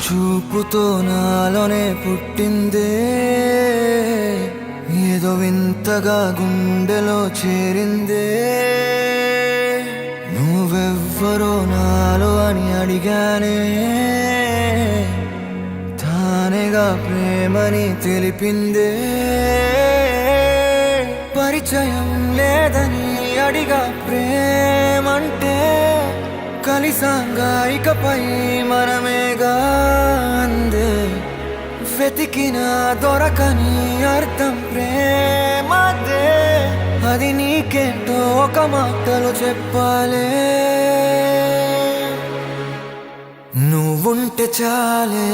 చూపుతో నాలోనే పుట్టిందే ఏదో వింతగా గుండెలో చేరిందే నువ్వెవ్వరో నాలో అని అడిగానే తానేగా ప్రేమని తెలిపిందే పరిచయం లేదని అడిగా ప్రేమంటే కలిసాంగా ఇకపై మనమేగా అందే వెతికిన దొరకని అర్థం ప్రేమదే అది నీకేంటో ఒక మాటలో చెప్పాలే నువ్వుంటే చాలే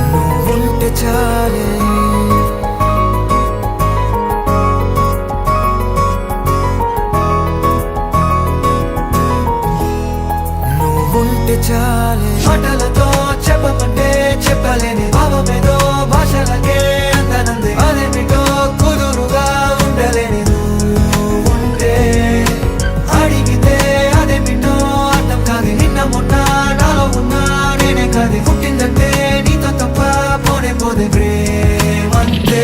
నువ్వుంటే చాలే చాలే మాటలతో చెప్పమంటే చెప్పలేని భావమేదో భాషలకే అందనంది అదేమిటో కుదురుగా ఉండలేని నువ్వుంటే అడిగితే అదేమిటో అర్థం కాదు నిన్న మొన్న నాలో ఉన్నా నేనే కాదు పుట్టిందంటే నీతో తప్ప పోనే పోదే ప్రేమంతే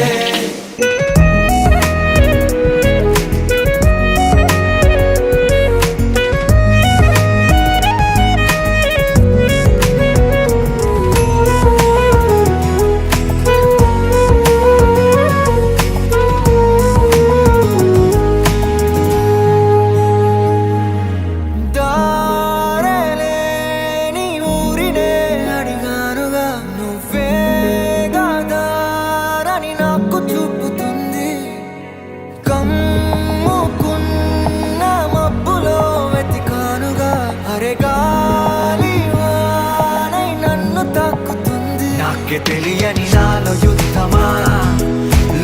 నాకే తెలియని నాలో యుద్ధమా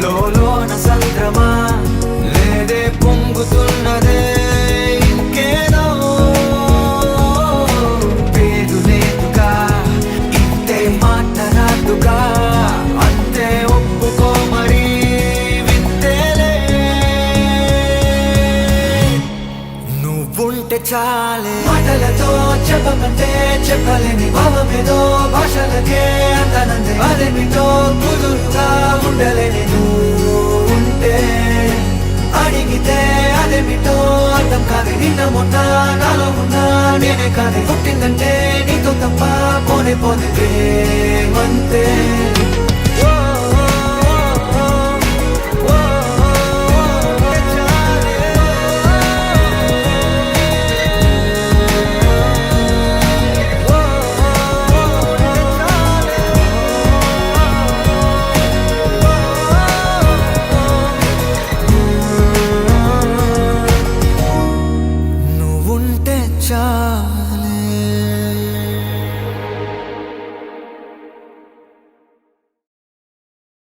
లోన సంద్రమా లేదే పొంగుతున్నదే ఇంకేదో పేరు లేదుగా ఇంతే మాట రాదుగా అంతే ఒప్పుకో మరి వింతేలే నువ్వుంటే చాలే మాటలతో చెప్పమంటే చెప్పలేని భావమేదో భాషలకే అందనందే అదేమిటో కుదురుగా ఉండలేని నువ్వుంటే అడిగితే అదేమిటో అర్థం కాదు నిన్న మొన్న నాలో ఉన్నా నేనే కాదు పుట్టిందంటే నీతో తప్ప పోనే పోతే ప్రేమంతే